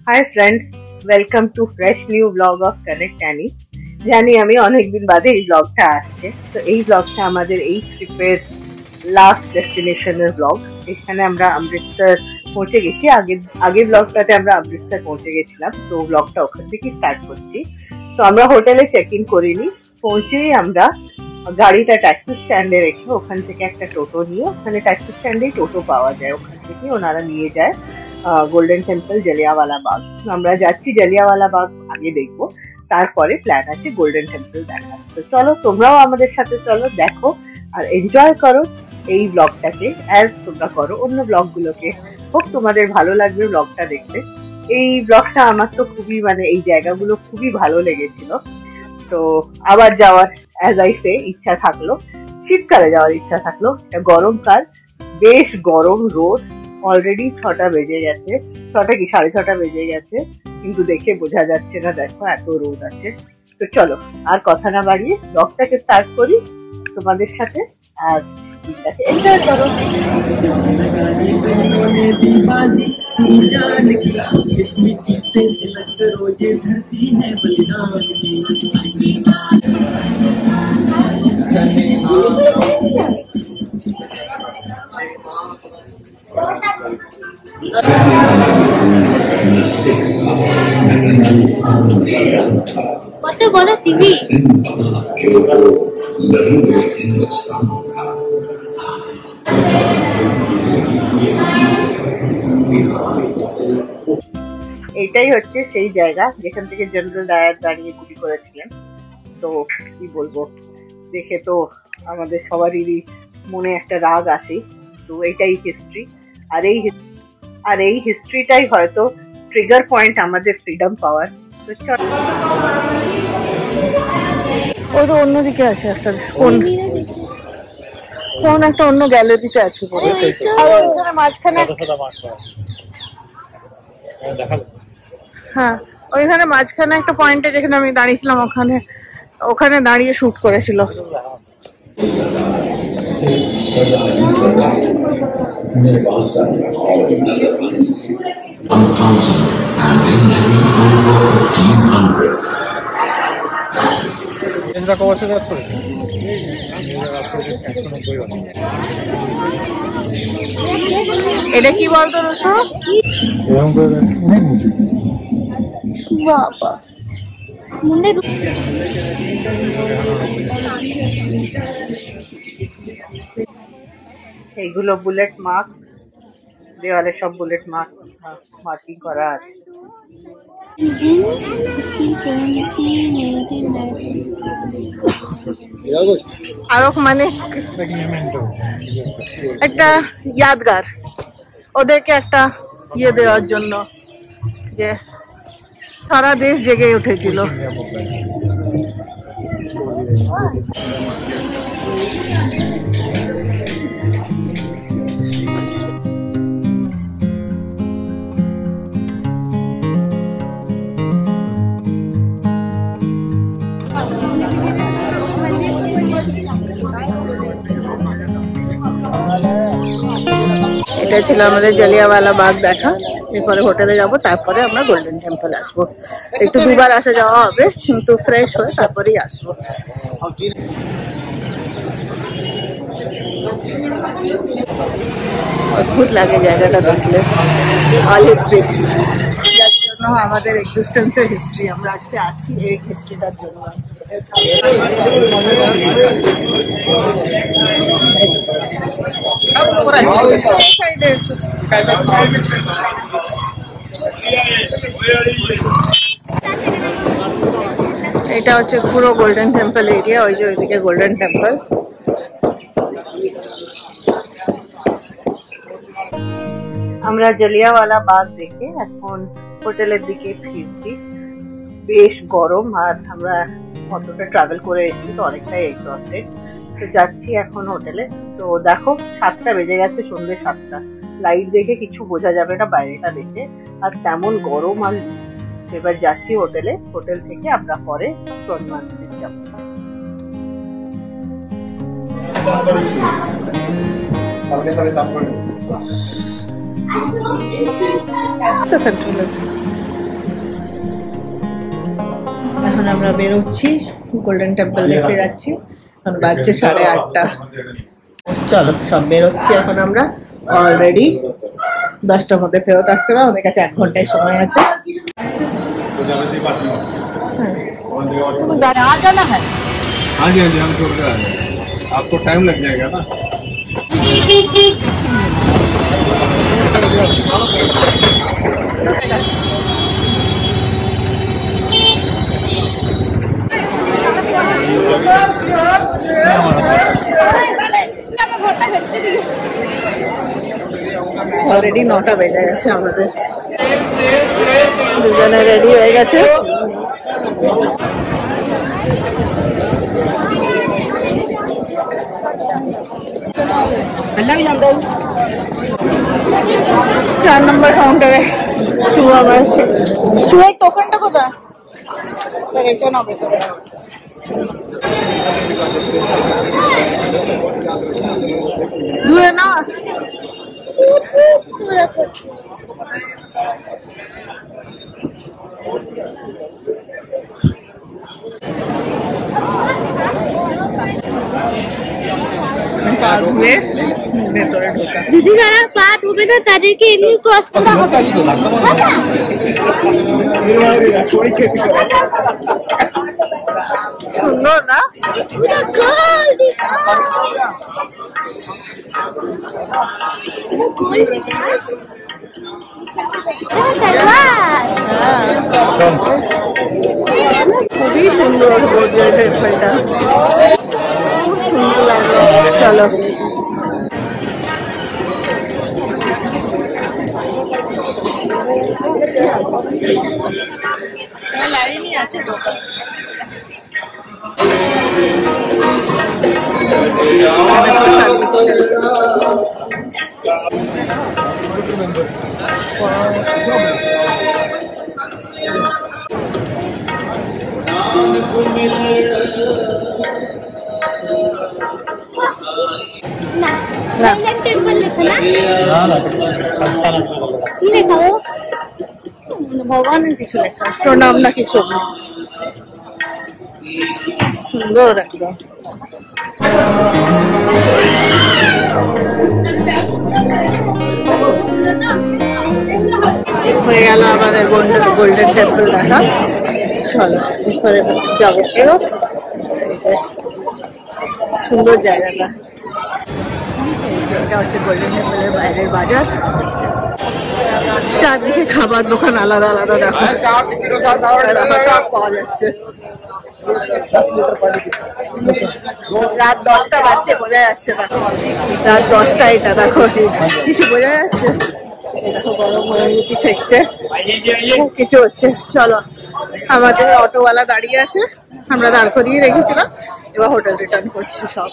Hi friends, welcome to fresh new vlog of Connect Annie. জানি আমি অনেকদিন বাদে এই ব্লগটা আসছে। তো এই ব্লগটা আমাদের এই ট্রিপের লাস্ট ডেস্টিনেশনের ব্লগ। এখানে আমরা অমৃতসর পৌঁছে গেছি। আগের ব্লগটাতে আমরা অমৃতসর পৌঁছে গেছিলাম। তো ব্লগটা ওখান থেকে স্টার্ট করছি। তো আমরা হোটেলে চেক ইন করিনি, পৌঁছেই আমরা গাড়িটা ট্যাক্সি স্ট্যান্ডে রেখে ওখান থেকে একটা টোটো নিয়ে, ওখানে ট্যাক্সি স্ট্যান্ডেই টোটো পাওয়া যায়, ওখান থেকে ওনারা নিয়ে যায় গোল্ডেন টেম্পল জালিয়াওয়ালা বাগ। আমরা যাচ্ছি জালিয়াওয়ালা বাগ আগে দেখবো, তারপরে প্ল্যান আছে গোল্ডেন টেম্পল দেখার। তো চলো, তোমরাও আমাদের সাথে চলো, দেখো আর এনজয় করো এই ব্লগটাকে অ্যাজ তোমরা করো অন্য ব্লগগুলোকে। হোপ তোমাদের ভালো লাগবে ব্লগটা দেখতে। এই ব্লগটা আমার তো খুবই এই জায়গাগুলো খুবই ভালো লেগেছিল। তো আবার যাওয়ার অ্যাজ আই সে ইচ্ছা থাকলো, শীতকালে যাওয়ার ইচ্ছা থাকলো। গরমকাল, বেশ গরম, রোদ, অলরেডি 6টা বেজে গেছে, 6টা কি 6:30 বেজে গেছে, কিন্তু দেখে বোঝা যাচ্ছে না, দেখো এত রোদ আছে। তো চলো আর কথা না বাড়িয়ে ব্লগটাকে স্টার্ট করি তোমাদের সাথে, আর দিনটাকে এনজয় করো। কত বড় টিভি! এইটাই হচ্ছে সেই জায়গা যেখান থেকে জেনারেল ডায়ার দাঁড়িয়ে গুলি করেছিলেন। তো কি বলবো, দেখে তো আমাদের সবারই মনে একটা রাগ আসে। তো এইটাই হিস্ট্রি, আর এই হিস্ট্রিটাই হয়তো ট্রিগার পয়েন্ট আমাদের ফ্রিডম পাওয়ার। তো চল, ওই তো অন্যদিকে আছে একটা, কোন একটা অন্য গ্যালারিতে আছে, মাঝখানে। হ্যাঁ, ওইখানে মাঝখানে একটা পয়েন্টে যেখানে আমি দাঁড়িয়েছিলাম, ওখানে দাঁড়িয়ে শুট করেছিল। এটা কি বলতো রসু? বাবা, এইগুলো বুলেট মার্কস, দেওয়ালে সব বুলেট মার্কিং করা আছে। আরো একটা ইয়াদগার, ওদেরকে একটা ইয়ে দেওয়ার জন্য যে সারা দেশ জেগে উঠেছিল। এটা ছিল আমাদের জালিয়াওয়ালা বাগ দেখা। এরপরে হোটেলে যাব, তারপরে আমরা গোল্ডেন টেম্পল আসবো। একটু দুবার আসা যাওয়া হবে, কিন্তু ফ্রেশ হয়ে তারপরেই আসবো। অদ্ভুত লাগে জায়গাটা দেখলে, অল হিস্ট্রি, যার জন্য আমাদের এক্সিস্টেন্সের হিস্ট্রি। আমরা আজকে আছি এই হিস্ট্রিটার জন্য। এটা হচ্ছে পুরো গোল্ডেন টেম্পল এরিয়া, ওই যে ওইদিকে গোল্ডেন টেম্পল। আমরা জালিয়াওয়ালা বাগ দেখে এখন হোটেলের দিকে ফিরছি। বেশ গরম, আর আমরা অতটা ট্রাভেল করে এসেছি, তো অনেকটাই এক্সস্টেড। তো যাচ্ছি এখন হোটেলে। তো দেখো 7টা বেজে গেছে, সন্ধ্যে 7টা। লাইট দেখে কিছু বোঝা যাবে না বাইরেটা দেখে, আর তেমন গরম। আর এবার যাচ্ছি হোটেলে, হোটেল থেকে আমরা পরে স্টোন মার্কেটে যাবো। সেন্ট্রাল আমরা বেরোচ্ছি, গোল্ডেন টেম্পল দেখতে যাচ্ছি। এখন বাজছে 8:30। চলো সব বেরোচ্ছি এখন আমরা। অলরেডি 10টার মধ্যে ফেরত আসতে হবে, আমাদের কাছে 1 ঘন্টায় সময় আছে। जाना है। हाँ जी हाँ जी, हम छोड़ कर आ जाएंगे, आपको टाइम लग जाएगा ना। অলরেডি 9টা বেজে গেছে, আমাদের দুজনে রেডি হয়ে গেছে। চার নম্বর কাউন্টারে শু আমার শুয়ের টোকেনটা কোথায়? রেখে নাও ভেতরে। ধুয়ে না পা ধুয়ে ভেতরে ঢোকা। দিদি যারা পা ধুবে না তাদেরকে এমনি ক্রস করা হবে। সুন্দর না? খুবই সুন্দর গোল্ডেন টেম্পলটা, খুব সুন্দর লাগলো। চলো লাইনই আছে দোকান। गोल्डन टेम्पल लिखा ना? কি লেখা ও? ভগবানের কিছু লেখা, প্রণাম না কিছু। সুন্দর একদম। হয়ে গেল আমাদের গোল্ডেন টেম্পল দেখা। চলো এরপরে যাবো। সুন্দর জায়গাটা। এটা হচ্ছে গোল্ডেন টেম্পলের বাইরের বাজার। চারদিকে খাবার দোকান আলাদা আলাদা দেখো, সব পাওয়া যাচ্ছে। রাত 10টা বাজছে, বোঝা যাচ্ছে না। রাত 10টা, এটা দেখো কিছু বোঝা যাচ্ছে? দেখো গরম হয়ে রুটি সেকছে, কিছু হচ্ছে। চলো, আমাদের অটোওয়ালা দাঁড়িয়ে আছে, আমরা দাঁড় করিয়ে রেখেছিলাম, এবার হোটেল রিটার্ন করছি সব।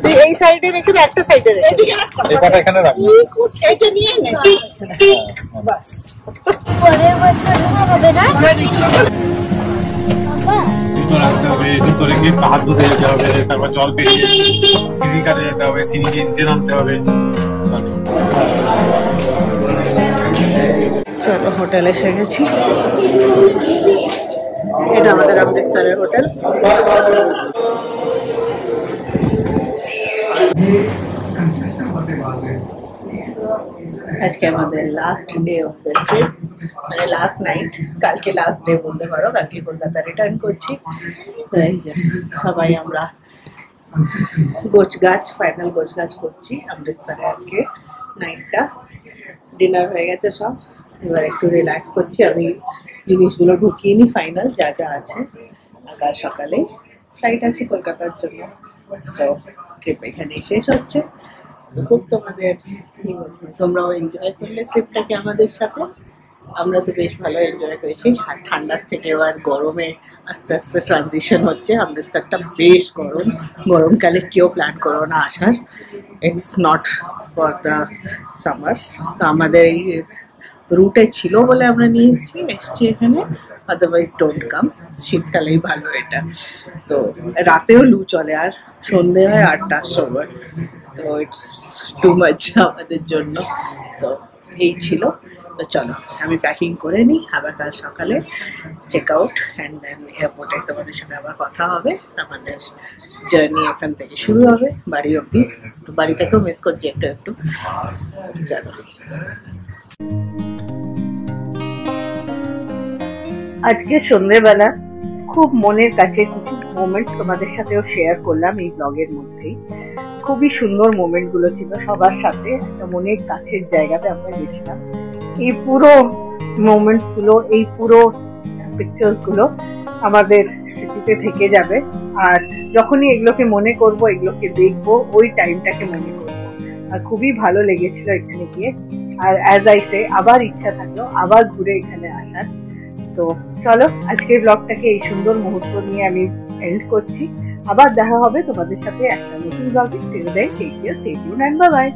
তুই এই সাইডে রেখে একটা সাইডে পরের বছর হবে না? জুতো রাখতে হবে, জুতো রেখে হাত ধুতে যেতে হবে, তারপর জল পেরিয়ে সিঁড়ি কাটে যেতে হবে, সিঁড়ি নিচে নামতে হবে। চলো হোটেল এসে গেছি। এটা আমাদের অমৃতসরের হোটেল। আজকে আমাদের last day of the trip, মানে লাস্ট নাইট। কালকে লাস্ট ডে বলতে পারো, কালকে কলকাতা রিটার্ন করছি। তো এই যে সবাই আমরা গোছগাছ, ফাইনাল গোছগাছ করছি অমৃতসরে। আজকে নাইটটা ডিনার হয়ে গেছে সব, এবার একটু রিল্যাক্স করছি। আমি জিনিসগুলো ঢুকিয়ে নি ফাইনাল যা যা আছে। কাল সকালে ফ্লাইট আছে কলকাতার জন্য। সো ট্রিপ এখানেই শেষ হচ্ছে। খুব তোমাদের তোমরাও এনজয় করলে ট্রিপটাকে আমাদের সাথে। আমরা তো বেশ ভালো এনজয় করেছি। আর ঠান্ডার থেকে এবার গরমে আস্তে আস্তে ট্রানজিশন হচ্ছে। অমৃতসরটা বেশ গরম, গরমকালে কেউ প্ল্যান করো না আসার, it's not for the summers. তো আমাদের এই রুটে ছিল বলে আমরা এসছি এখানে, আদারওয়াইজ ডোন্ট কাম। শীতকালেই ভালো এটা। তো রাতেও লু চলে, আর সন্ধে হয় 8টার সময়, তো ইটস টু মাচ আমাদের জন্য। তো এই ছিল। তো চলো আমি প্যাকিং করে নিই, আবার কাল সকালে চেক আউট অ্যান্ড দেন এয়ারপোর্টে তোমাদের সাথে আবার কথা হবে। আমাদের জার্নি এখান থেকে শুরু হবে বাড়ি অবধি। তো বাড়িটাকেও মিস করছি একটু একটু। চলো। আজকে সন্ধ্যেবেলা খুব মনের কাছে কিছু মোমেন্ট তোমাদের সাথেও শেয়ার করলাম এই ব্লগের মধ্যেই। খুবই সুন্দর মোমেন্ট গুলো ছিল সবার সাথে। একটা মনের কাছের জায়গাতে আমরা গেছিলাম। এই পুরো মোমেন্টস গুলো, এই পুরো পিকচার্স গুলো আমাদের স্মৃতিতে থেকে যাবে। আর যখনই এগুলোকে মনে করব, এগুলোকে দেখবো, ওই টাইমটাকে মনে করবো। আর খুবই ভালো লেগেছিল এখানে গিয়ে। আর অ্যাজ আই সে, আবার ইচ্ছা থাকলো আবার ঘুরে এখানে আসার। তো চলো আজকের ব্লগটাকে এই সুন্দর মুহূর্ত নিয়ে আমি এন্ড করছি। আবার দেখা হবে তোমাদের সাথে একটা নতুন ব্লগে। Till then take care, stay tuned and bye by.